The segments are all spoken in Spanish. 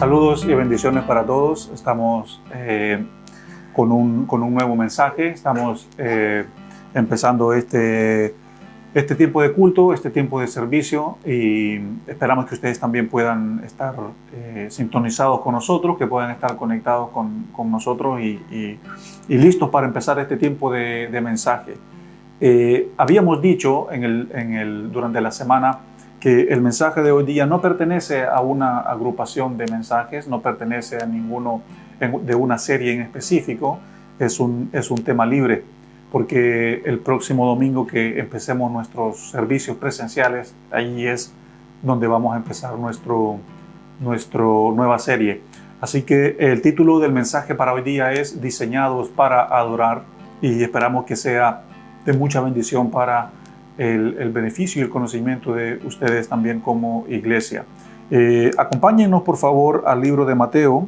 Saludos y bendiciones para todos. Estamos con un nuevo mensaje. Estamos empezando este tiempo de culto, este tiempo de servicio, y esperamos que ustedes también puedan estar sintonizados con nosotros, que puedan estar conectados con nosotros y listos para empezar este tiempo de mensaje. Habíamos dicho durante la semana que el mensaje de hoy día no pertenece a una agrupación de mensajes, no pertenece a ninguno de una serie en específico, es un tema libre, porque el próximo domingo que empecemos nuestros servicios presenciales, ahí es donde vamos a empezar nuestra nueva serie. Así que el título del mensaje para hoy día es Diseñados para Adorar, y esperamos que sea de mucha bendición para el beneficio y el conocimiento de ustedes también como iglesia. Acompáñennos por favor al libro de Mateo,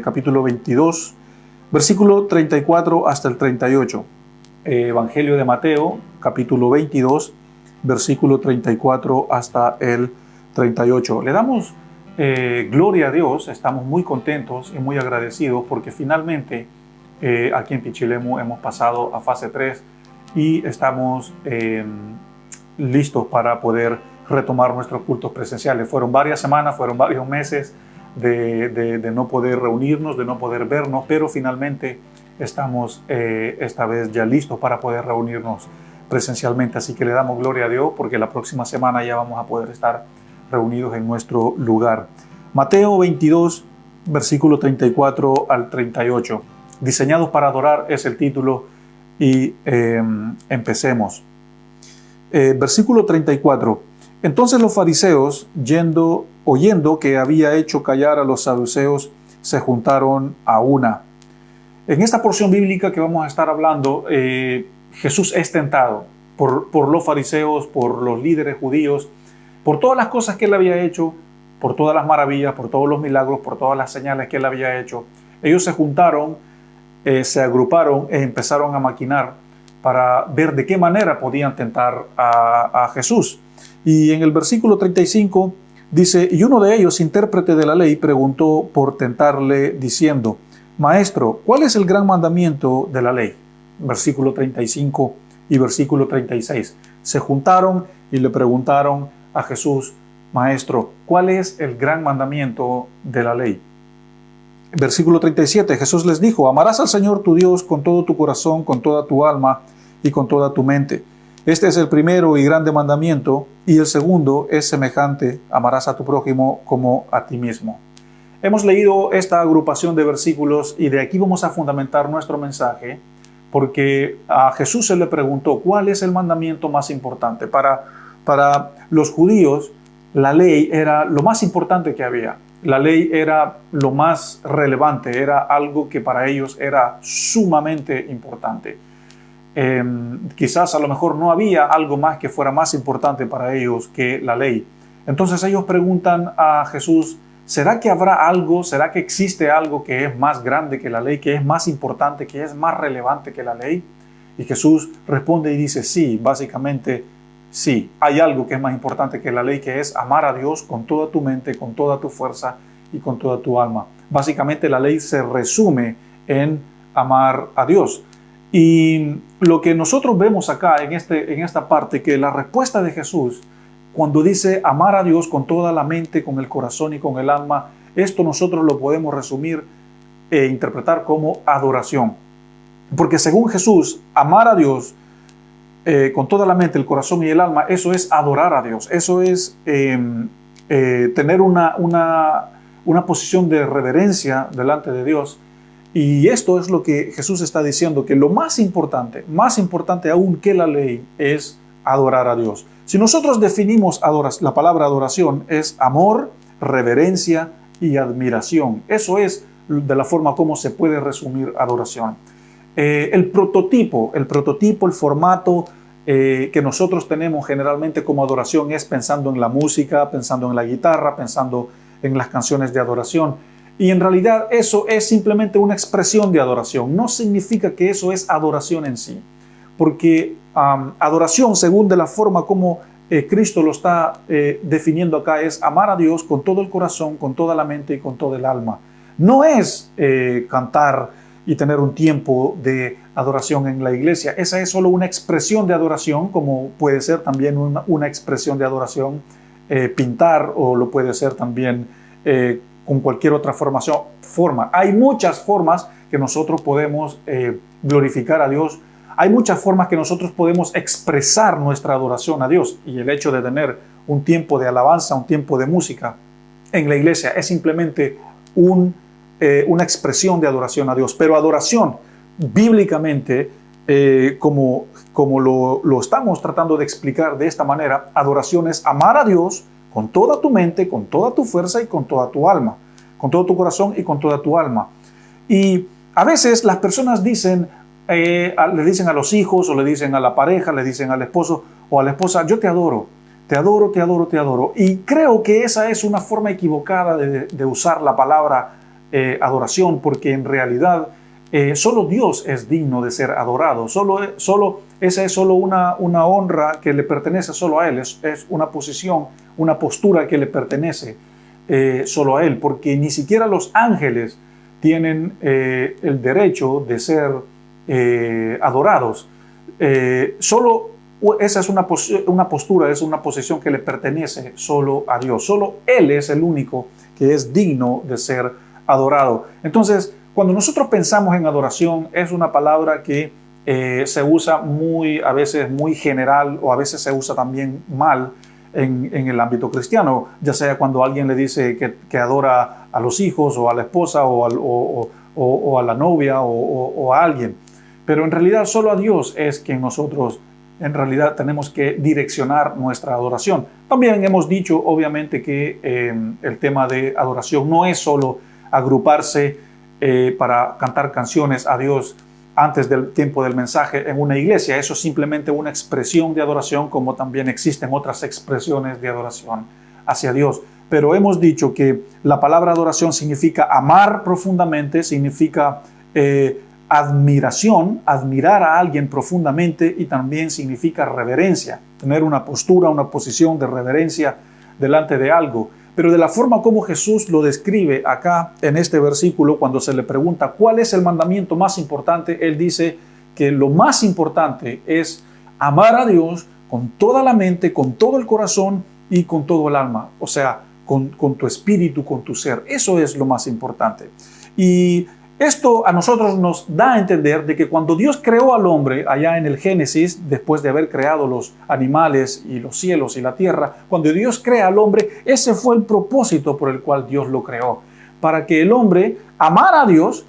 capítulo 22, versículo 34 hasta el 38. Evangelio de Mateo, capítulo 22, versículo 34 hasta el 38. Le damos gloria a Dios, estamos muy contentos y muy agradecidos porque finalmente aquí en Pichilemu hemos pasado a fase 3 y estamos listos para poder retomar nuestros cultos presenciales. Fueron varias semanas, fueron varios meses de no poder reunirnos, de no poder vernos, pero finalmente estamos esta vez ya listos para poder reunirnos presencialmente. Así que le damos gloria a Dios porque la próxima semana ya vamos a poder estar reunidos en nuestro lugar. Mateo 22, versículo 34 al 38. Diseñados para adorar es el título. Y empecemos. Versículo 34. Entonces los fariseos, oyendo que había hecho callar a los saduceos, se juntaron a una. En esta porción bíblica que vamos a estar hablando, Jesús es tentado por los fariseos, por los líderes judíos, por todas las cosas que él había hecho, por todas las maravillas, por todos los milagros, por todas las señales que él había hecho. Ellos se juntaron, se agruparon e empezaron a maquinar para ver de qué manera podían tentar a Jesús. Y en el versículo 35 dice, y uno de ellos, intérprete de la ley, preguntó por tentarle diciendo, Maestro, ¿cuál es el gran mandamiento de la ley? Versículo 35 y versículo 36. Se juntaron y le preguntaron a Jesús, Maestro, ¿cuál es el gran mandamiento de la ley? Versículo 37, Jesús les dijo, amarás al Señor tu Dios con todo tu corazón, con toda tu alma y con toda tu mente. Este es el primero y grande mandamiento, y el segundo es semejante, amarás a tu prójimo como a ti mismo. Hemos leído esta agrupación de versículos y de aquí vamos a fundamentar nuestro mensaje, porque a Jesús se le preguntó, ¿cuál es el mandamiento más importante? Para los judíos, la ley era lo más importante que había. La ley era lo más relevante, era algo que para ellos era sumamente importante. Quizás a lo mejor no había algo más que fuera más importante para ellos que la ley. Entonces ellos preguntan a Jesús, ¿será que habrá algo, será que existe algo que es más grande que la ley, que es más importante, que es más relevante que la ley? Y Jesús responde y dice, sí, básicamente sí, hay algo que es más importante que la ley, que es amar a Dios con toda tu mente, con toda tu fuerza y con toda tu alma. Básicamente la ley se resume en amar a Dios. Y lo que nosotros vemos acá en esta parte, que la respuesta de Jesús, cuando dice amar a Dios con toda la mente, con el corazón y con el alma, esto nosotros lo podemos resumir e interpretar como adoración. Porque según Jesús, amar a Dios con toda la mente, el corazón y el alma, eso es adorar a Dios, eso es tener una posición de reverencia delante de Dios. Y esto es lo que Jesús está diciendo, que lo más importante aún que la ley, es adorar a Dios. Si nosotros definimos la palabra adoración, es amor, reverencia y admiración. Eso es de la forma como se puede resumir adoración. El prototipo, el formato que nosotros tenemos generalmente como adoración es pensando en la música, pensando en la guitarra, pensando en las canciones de adoración. Y en realidad eso es simplemente una expresión de adoración. No significa que eso es adoración en sí. Porque adoración, según de la forma como Cristo lo está definiendo acá es amar a Dios con todo el corazón, con toda la mente y con todo el alma. No es cantar y tener un tiempo de adoración en la iglesia. Esa es solo una expresión de adoración, como puede ser también una expresión de adoración pintar, o lo puede ser también con cualquier otra forma. Hay muchas formas que nosotros podemos glorificar a Dios. Hay muchas formas que nosotros podemos expresar nuestra adoración a Dios, y el hecho de tener un tiempo de alabanza, un tiempo de música en la iglesia es simplemente una expresión de adoración a Dios. Pero adoración, bíblicamente, como lo estamos tratando de explicar de esta manera, adoración es amar a Dios con toda tu mente, con toda tu fuerza y con toda tu alma, con todo tu corazón y con toda tu alma. Y a veces las personas dicen, le dicen a los hijos, o le dicen a la pareja, le dicen al esposo o a la esposa: yo te adoro, te adoro, te adoro, te adoro. Y creo que esa es una forma equivocada de usar la palabra adoración, porque en realidad solo Dios es digno de ser adorado. Esa es solo una honra que le pertenece solo a Él. Es una posición, una postura que le pertenece solo a Él, porque ni siquiera los ángeles tienen el derecho de ser adorados. Solo esa es una postura, es una posición que le pertenece solo a Dios. Solo Él es el único que es digno de ser adorado. Entonces, cuando nosotros pensamos en adoración, es una palabra que se usa a veces muy general, o a veces se usa también mal en el ámbito cristiano, ya sea cuando alguien le dice que adora a los hijos, o a la esposa, o a la novia, o a alguien. Pero en realidad solo a Dios es quien nosotros en realidad tenemos que direccionar nuestra adoración. También hemos dicho, obviamente, que el tema de adoración no es solo agruparse para cantar canciones a Dios antes del tiempo del mensaje en una iglesia. Eso es simplemente una expresión de adoración, como también existen otras expresiones de adoración hacia Dios. Pero hemos dicho que la palabra adoración significa amar profundamente, significa admiración, admirar a alguien profundamente, y también significa reverencia, tener una postura, una posición de reverencia delante de algo. Pero de la forma como Jesús lo describe acá en este versículo, cuando se le pregunta cuál es el mandamiento más importante, Él dice que lo más importante es amar a Dios con toda la mente, con todo el corazón y con todo el alma. O sea, con tu espíritu, con tu ser. Eso es lo más importante. Y esto a nosotros nos da a entender de que cuando Dios creó al hombre allá en el Génesis, después de haber creado los animales y los cielos y la tierra, cuando Dios crea al hombre, ese fue el propósito por el cual Dios lo creó, para que el hombre amara a Dios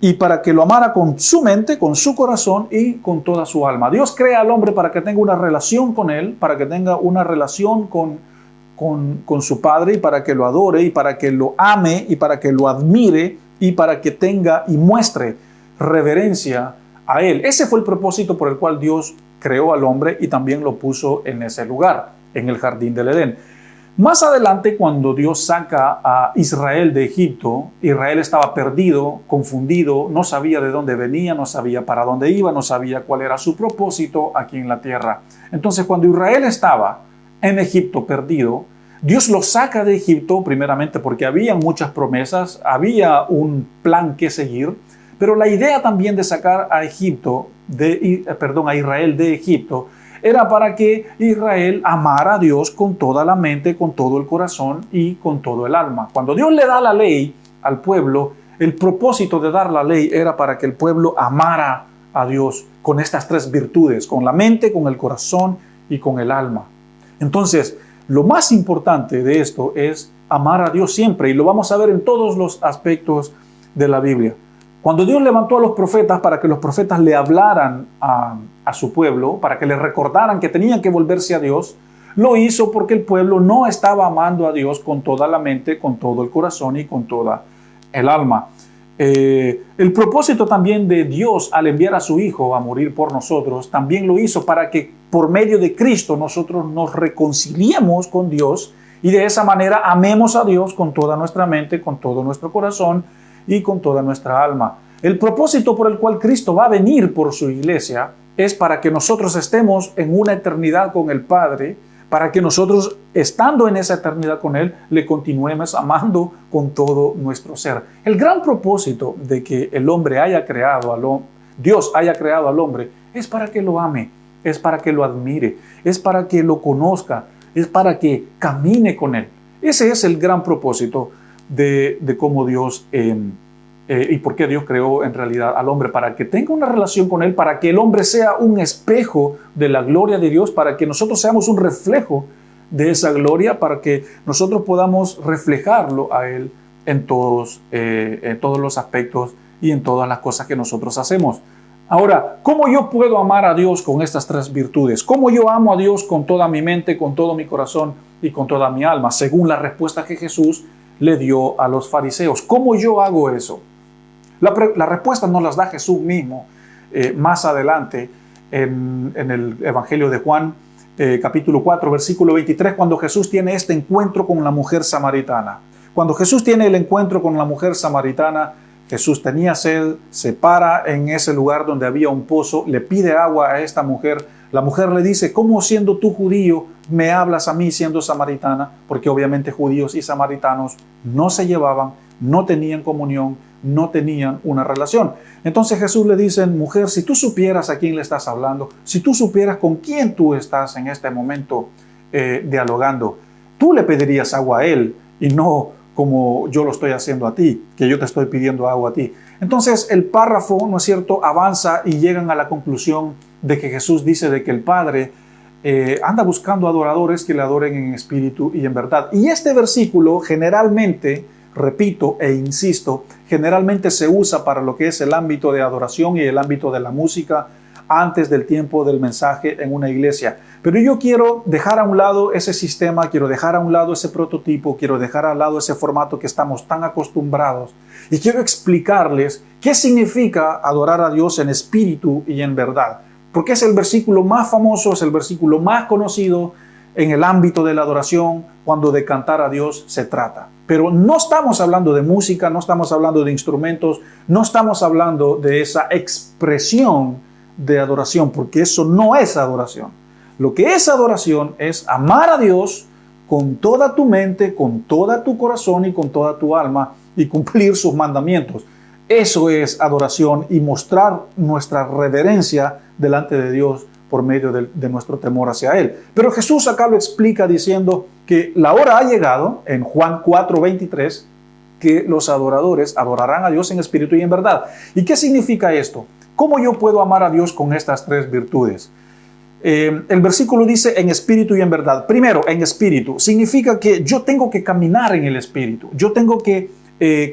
y para que lo amara con su mente, con su corazón y con toda su alma. Dios crea al hombre para que tenga una relación con Él, para que tenga una relación con su Padre, y para que lo adore, y para que lo ame, y para que lo admire, y para que tenga y muestre reverencia a Él. Ese fue el propósito por el cual Dios creó al hombre y también lo puso en ese lugar, en el jardín del Edén. Más adelante, cuando Dios saca a Israel de Egipto, Israel estaba perdido, confundido, no sabía de dónde venía, no sabía para dónde iba, no sabía cuál era su propósito aquí en la tierra. Entonces, cuando Israel estaba en Egipto perdido, Dios lo saca de Egipto primeramente porque había muchas promesas, había un plan que seguir, pero la idea también de sacar a Israel de Egipto era para que Israel amara a Dios con toda la mente, con todo el corazón y con todo el alma. Cuando Dios le da la ley al pueblo, el propósito de dar la ley era para que el pueblo amara a Dios con estas tres virtudes, con la mente, con el corazón y con el alma. Entonces, lo más importante de esto es amar a Dios siempre, y lo vamos a ver en todos los aspectos de la Biblia. Cuando Dios levantó a los profetas para que los profetas le hablaran a su pueblo, para que le recordaran que tenían que volverse a Dios, lo hizo porque el pueblo no estaba amando a Dios con toda la mente, con todo el corazón y con toda el alma. El propósito también de Dios al enviar a su Hijo a morir por nosotros, también lo hizo para que por medio de Cristo nosotros nos reconciliemos con Dios, y de esa manera amemos a Dios con toda nuestra mente, con todo nuestro corazón y con toda nuestra alma. El propósito por el cual Cristo va a venir por su iglesia es para que nosotros estemos en una eternidad con el Padre, para que nosotros, estando en esa eternidad con Él, le continuemos amando con todo nuestro ser. El gran propósito de que el hombre haya creado Dios haya creado al hombre, es para que lo ame, es para que lo admire, es para que lo conozca, es para que camine con Él. Ese es el gran propósito de cómo Dios y por qué Dios creó en realidad al hombre, para que tenga una relación con Él, para que el hombre sea un espejo de la gloria de Dios, para que nosotros seamos un reflejo de esa gloria, para que nosotros podamos reflejarlo a Él en todos los aspectos y en todas las cosas que nosotros hacemos. Ahora, ¿cómo yo puedo amar a Dios con estas tres virtudes? ¿Cómo yo amo a Dios con toda mi mente, con todo mi corazón y con toda mi alma? Según la respuesta que Jesús le dio a los fariseos. ¿Cómo yo hago eso? La respuesta nos las da Jesús mismo más adelante en el Evangelio de Juan, capítulo 4, versículo 23, cuando Jesús tiene este encuentro con la mujer samaritana. Cuando Jesús tiene el encuentro con la mujer samaritana, Jesús tenía sed, se para en ese lugar donde había un pozo, le pide agua a esta mujer. La mujer le dice, ¿cómo siendo tú judío me hablas a mí siendo samaritana? Porque obviamente judíos y samaritanos no se llevaban, no tenían comunión, no tenían una relación. Entonces Jesús le dice, mujer, si tú supieras a quién le estás hablando, si tú supieras con quién tú estás en este momento dialogando, tú le pedirías agua a él y no como yo lo estoy haciendo a ti, que yo te estoy pidiendo agua a ti. Entonces el párrafo, ¿no es cierto?, avanza y llegan a la conclusión de que Jesús dice de que el Padre anda buscando adoradores que le adoren en espíritu y en verdad. Y este versículo generalmente, repito e insisto, generalmente se usa para lo que es el ámbito de adoración y el ámbito de la música antes del tiempo del mensaje en una iglesia. Pero yo quiero dejar a un lado ese sistema, quiero dejar a un lado ese prototipo, quiero dejar a un lado ese formato que estamos tan acostumbrados y quiero explicarles qué significa adorar a Dios en espíritu y en verdad. Porque es el versículo más famoso, es el versículo más conocido en el ámbito de la adoración cuando de cantar a Dios se trata. Pero no estamos hablando de música, no estamos hablando de instrumentos, no estamos hablando de esa expresión de adoración, porque eso no es adoración. Lo que es adoración es amar a Dios con toda tu mente, con todo tu corazón y con toda tu alma y cumplir sus mandamientos. Eso es adoración y mostrar nuestra reverencia delante de Dios por medio de nuestro temor hacia Él. Pero Jesús acá lo explica diciendo que la hora ha llegado, en Juan 4:23, que los adoradores adorarán a Dios en espíritu y en verdad. ¿Y qué significa esto? ¿Cómo yo puedo amar a Dios con estas tres virtudes? El versículo dice en espíritu y en verdad. Primero, en espíritu. Significa que yo tengo que caminar en el espíritu. Yo tengo que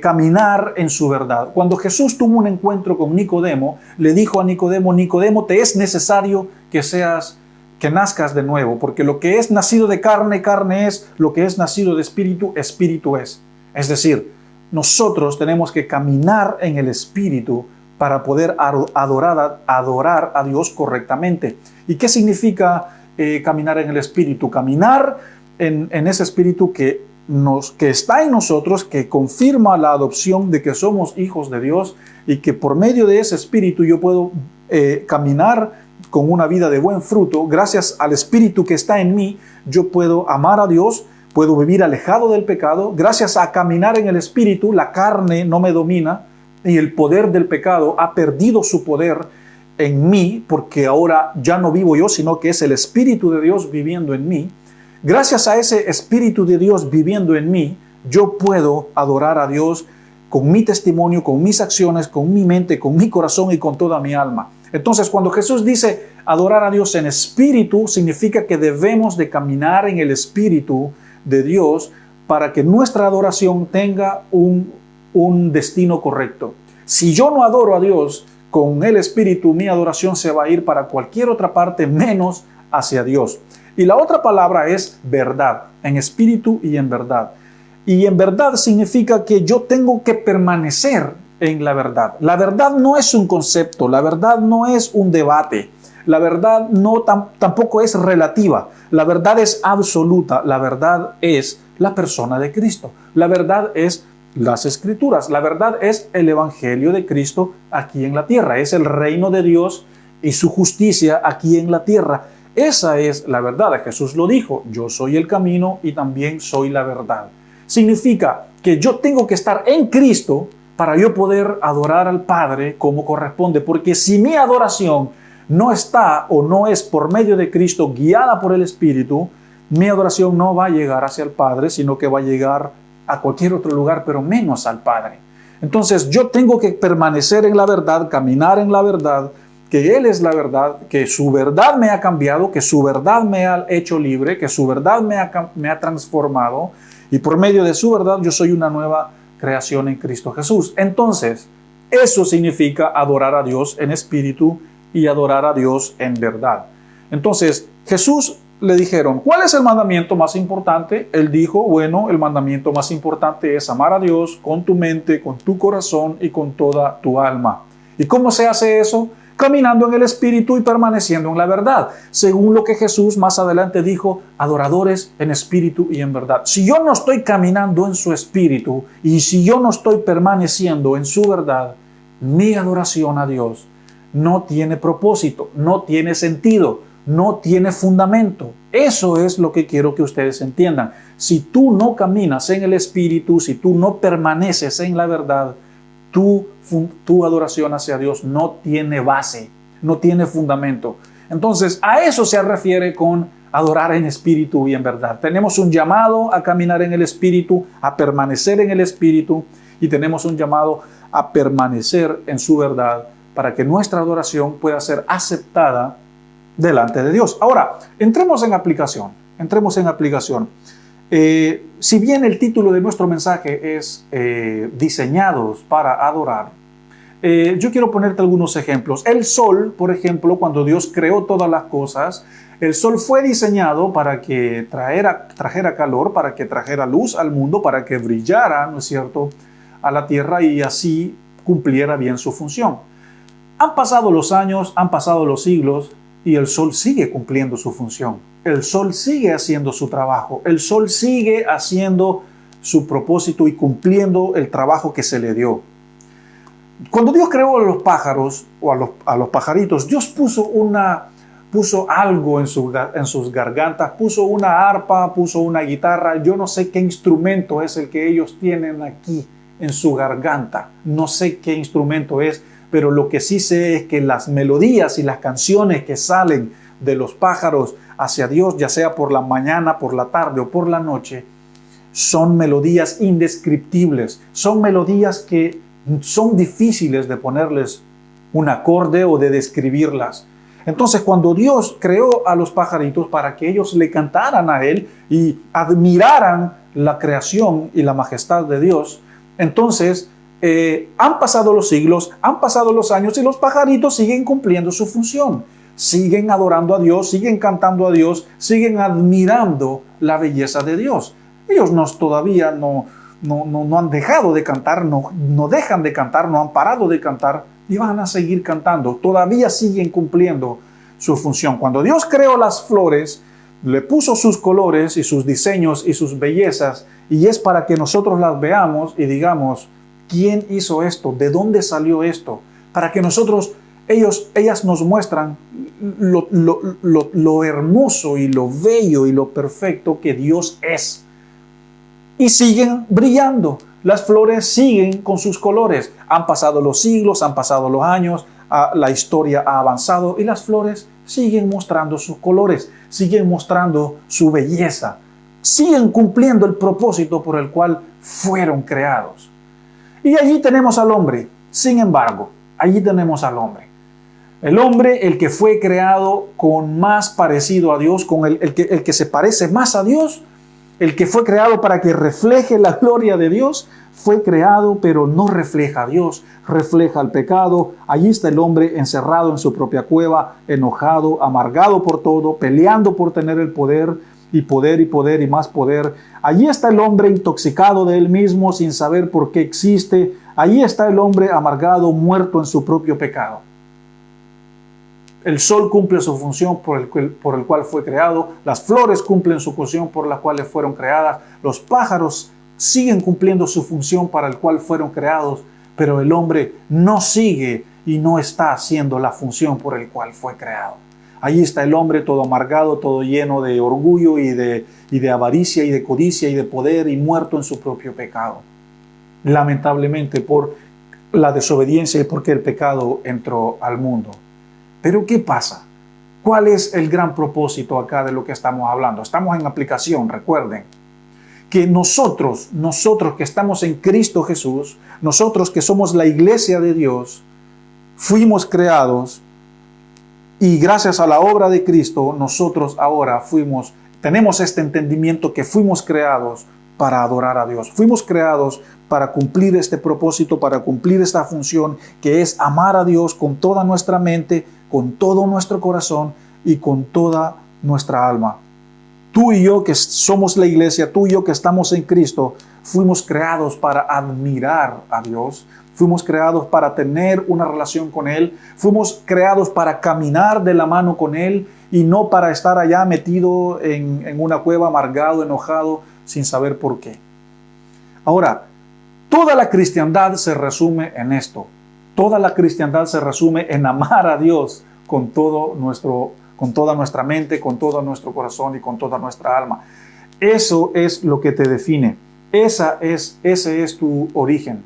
caminar en su verdad. Cuando Jesús tuvo un encuentro con Nicodemo, le dijo a Nicodemo, Nicodemo, te es necesario que nazcas de nuevo, porque lo que es nacido de carne, carne es, lo que es nacido de espíritu, espíritu es. Es decir, nosotros tenemos que caminar en el espíritu para poder adorar a Dios correctamente. ¿Y qué significa caminar en el espíritu? Caminar en ese espíritu que está en nosotros, que confirma la adopción de que somos hijos de Dios y que por medio de ese espíritu yo puedo caminar con una vida de buen fruto. Gracias al espíritu que está en mí, yo puedo amar a Dios, puedo vivir alejado del pecado. Gracias a caminar en el espíritu, la carne no me domina y el poder del pecado ha perdido su poder en mí, porque ahora ya no vivo yo, sino que es el Espíritu de Dios viviendo en mí. Gracias a ese Espíritu de Dios viviendo en mí, yo puedo adorar a Dios con mi testimonio, con mis acciones, con mi mente, con mi corazón y con toda mi alma. Entonces, cuando Jesús dice adorar a Dios en espíritu, significa que debemos de caminar en el Espíritu de Dios para que nuestra adoración tenga un destino correcto. Si yo no adoro a Dios con el Espíritu, mi adoración se va a ir para cualquier otra parte menos hacia Dios. Y la otra palabra es verdad, en espíritu y en verdad. Y en verdad significa que yo tengo que permanecer en la verdad. La verdad no es un concepto, la verdad no es un debate, la verdad tampoco es relativa, la verdad es absoluta, la verdad es la persona de Cristo, la verdad es las Escrituras, la verdad es el Evangelio de Cristo aquí en la tierra, es el reino de Dios y su justicia aquí en la tierra. esa es la verdad. Jesús lo dijo, yo soy el camino y también soy la verdad. Significa que yo tengo que estar en Cristo para yo poder adorar al Padre como corresponde, porque si mi adoración no está o no es por medio de Cristo guiada por el Espíritu, mi adoración no va a llegar hacia el Padre, sino que va a llegar a cualquier otro lugar, pero menos al Padre. Entonces yo tengo que permanecer en la verdad, caminar en la verdad, que Él es la verdad, que su verdad me ha cambiado, que su verdad me ha hecho libre, que su verdad me ha transformado, y por medio de su verdad yo soy una nueva creación en Cristo Jesús. Entonces, eso significa adorar a Dios en espíritu y adorar a Dios en verdad. Entonces, Jesús le dijeron, ¿cuál es el mandamiento más importante? Él dijo, bueno, el mandamiento más importante es amar a Dios con tu mente, con tu corazón y con toda tu alma. ¿Y cómo se hace eso? Caminando en el Espíritu y permaneciendo en la verdad. Según lo que Jesús más adelante dijo, adoradores en espíritu y en verdad. Si yo no estoy caminando en su espíritu y si yo no estoy permaneciendo en su verdad, mi adoración a Dios no tiene propósito, no tiene sentido, no tiene fundamento. Eso es lo que quiero que ustedes entiendan. Si tú no caminas en el Espíritu, si tú no permaneces en la verdad, tu adoración hacia Dios no tiene base, no tiene fundamento. Entonces, a eso se refiere con adorar en espíritu y en verdad. Tenemos un llamado a caminar en el Espíritu, a permanecer en el Espíritu, y tenemos un llamado a permanecer en su verdad para que nuestra adoración pueda ser aceptada delante de Dios. Ahora, entremos en aplicación. Si bien el título de nuestro mensaje es diseñados para adorar, yo quiero ponerte algunos ejemplos. El sol, por ejemplo, cuando Dios creó todas las cosas, el sol fue diseñado para que trajera calor, para que trajera luz al mundo, para que brillara, ¿no es cierto?, a la tierra y así cumpliera bien su función. Han pasado los años, han pasado los siglos y el sol sigue cumpliendo su función. El sol sigue haciendo su trabajo. El sol sigue haciendo su propósito y cumpliendo el trabajo que se le dio. Cuando Dios creó a los pájaros o a los pajaritos, Dios puso algo en sus gargantas, puso una arpa, puso una guitarra. Yo no sé qué instrumento es el que ellos tienen aquí en su garganta. No sé qué instrumento es, pero lo que sí sé es que las melodías y las canciones que salen de los pájaros hacia Dios, ya sea por la mañana, por la tarde o por la noche, son melodías indescriptibles, son melodías que son difíciles de ponerles un acorde o de describirlas. Entonces, cuando Dios creó a los pajaritos para que ellos le cantaran a Él y admiraran la creación y la majestad de Dios, entonces han pasado los siglos, han pasado los años y los pajaritos siguen cumpliendo su función. Siguen adorando a Dios, siguen cantando a Dios, siguen admirando la belleza de Dios. Ellos todavía no han dejado de cantar, no dejan de cantar, no han parado de cantar y van a seguir cantando. Todavía siguen cumpliendo su función. Cuando Dios creó las flores, le puso sus colores y sus diseños y sus bellezas, y es para que nosotros las veamos y digamos, ¿quién hizo esto? ¿De dónde salió esto? Para que ellas nos muestran lo hermoso y lo bello y lo perfecto que Dios es. Y siguen brillando. Las flores siguen con sus colores. Han pasado los siglos, han pasado los años, la historia ha avanzado y las flores siguen mostrando sus colores, siguen mostrando su belleza, siguen cumpliendo el propósito por el cual fueron creados. Y allí tenemos al hombre. Sin embargo, allí tenemos al hombre. El hombre, el que fue creado con más parecido a Dios, con el que se parece más a Dios, el que fue creado para que refleje la gloria de Dios, fue creado pero no refleja a Dios, refleja el pecado. Allí está el hombre encerrado en su propia cueva, enojado, amargado por todo, peleando por tener el poder y poder y poder y más poder. Allí está el hombre intoxicado de él mismo sin saber por qué existe. Allí está el hombre amargado, muerto en su propio pecado. El sol cumple su función por el cual fue creado. Las flores cumplen su función por la cual fueron creadas. Los pájaros siguen cumpliendo su función para el cual fueron creados. Pero el hombre no sigue y no está haciendo la función por el cual fue creado. Ahí está el hombre todo amargado, todo lleno de orgullo y de avaricia y de codicia y de poder y muerto en su propio pecado. Lamentablemente por la desobediencia y porque el pecado entró al mundo. Pero ¿qué pasa? ¿Cuál es el gran propósito acá de lo que estamos hablando? Estamos en aplicación, recuerden. Que nosotros que estamos en Cristo Jesús, nosotros que somos la iglesia de Dios, fuimos creados y gracias a la obra de Cristo, nosotros ahora tenemos este entendimiento que fuimos creados para adorar a Dios. Fuimos creados para cumplir este propósito, para cumplir esta función que es amar a Dios con toda nuestra mente, con todo nuestro corazón y con toda nuestra alma. Tú y yo que somos la iglesia, tú y yo que estamos en Cristo, fuimos creados para admirar a Dios, fuimos creados para tener una relación con Él, fuimos creados para caminar de la mano con Él y no para estar allá metido en una cueva, amargado, enojado, sin saber por qué. Ahora, toda la cristiandad se resume en esto. Toda la cristiandad se resume en amar a Dios con toda nuestra mente, con todo nuestro corazón y con toda nuestra alma. Eso es lo que te define. Ese es tu origen.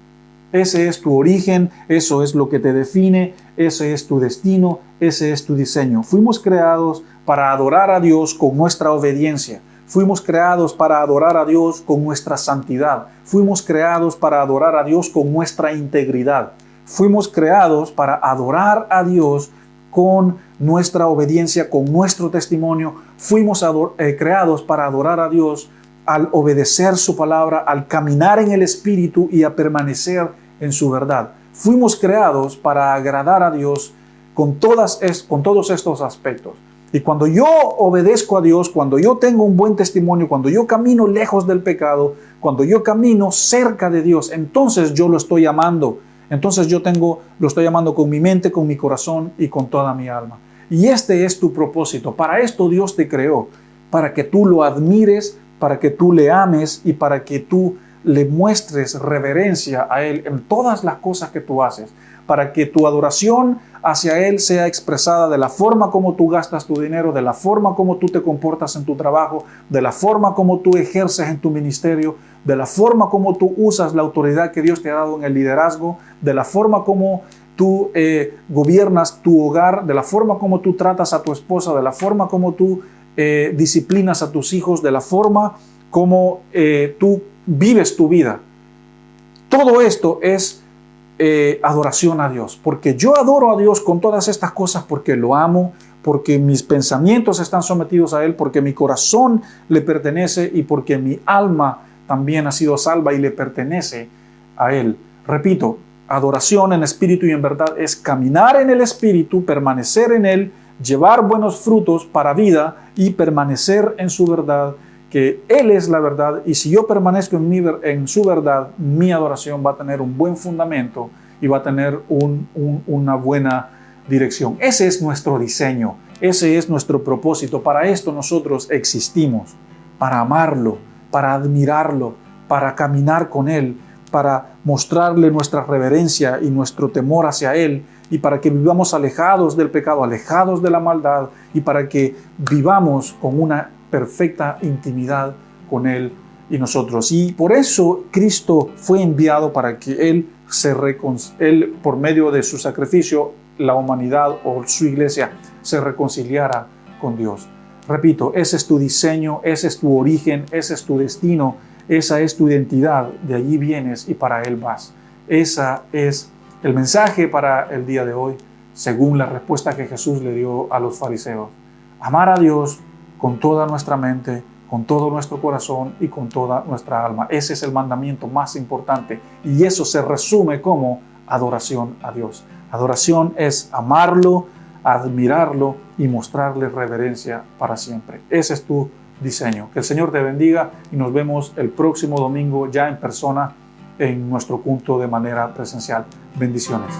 Ese es tu origen, eso es lo que te define, ese es tu destino, ese es tu diseño. Fuimos creados para adorar a Dios con nuestra obediencia. Fuimos creados para adorar a Dios con nuestra santidad. Fuimos creados para adorar a Dios con nuestra integridad. Fuimos creados para adorar a Dios con nuestra obediencia, con nuestro testimonio. Fuimos creados para adorar a Dios al obedecer su palabra, al caminar en el Espíritu y a permanecer en su verdad. Fuimos creados para agradar a Dios con todos estos aspectos. Y cuando yo obedezco a Dios, cuando yo tengo un buen testimonio, cuando yo camino lejos del pecado, cuando yo camino cerca de Dios, entonces yo lo estoy amando. Entonces lo estoy amando con mi mente, con mi corazón y con toda mi alma. Y este es tu propósito. Para esto Dios te creó, para que tú lo admires, para que tú le ames y para que tú le muestres reverencia a Él en todas las cosas que tú haces, para que tu adoración hacia Él sea expresada de la forma como tú gastas tu dinero, de la forma como tú te comportas en tu trabajo, de la forma como tú ejerces en tu ministerio, de la forma como tú usas la autoridad que Dios te ha dado en el liderazgo, de la forma como tú gobiernas tu hogar, de la forma como tú tratas a tu esposa, de la forma como tú disciplinas a tus hijos, de la forma como tú vives tu vida. Todo esto es adoración a Dios, porque yo adoro a Dios con todas estas cosas porque lo amo, porque mis pensamientos están sometidos a Él, porque mi corazón le pertenece y porque mi alma también ha sido salva y le pertenece a Él. Repito, adoración en espíritu y en verdad es caminar en el espíritu, permanecer en Él, llevar buenos frutos para vida y permanecer en su verdad, que Él es la verdad, y si yo permanezco en su verdad, mi adoración va a tener un buen fundamento y va a tener una buena dirección. Ese es nuestro diseño, ese es nuestro propósito. Para esto nosotros existimos, para amarlo, para admirarlo, para caminar con Él, para mostrarle nuestra reverencia y nuestro temor hacia Él, y para que vivamos alejados del pecado, alejados de la maldad, y para que vivamos con una perfecta intimidad con Él y nosotros. Y por eso Cristo fue enviado para que Él, por medio de su sacrificio, la humanidad o su iglesia se reconciliara con Dios. Repito, ese es tu diseño, ese es tu origen, ese es tu destino, esa es tu identidad, de allí vienes y para Él vas. Ese es el mensaje para el día de hoy, según la respuesta que Jesús le dio a los fariseos. Amar a Dios con toda nuestra mente, con todo nuestro corazón y con toda nuestra alma. Ese es el mandamiento más importante y eso se resume como adoración a Dios. Adoración es amarlo, admirarlo y mostrarle reverencia para siempre. Ese es tu diseño. Que el Señor te bendiga y nos vemos el próximo domingo ya en persona en nuestro culto de manera presencial. Bendiciones.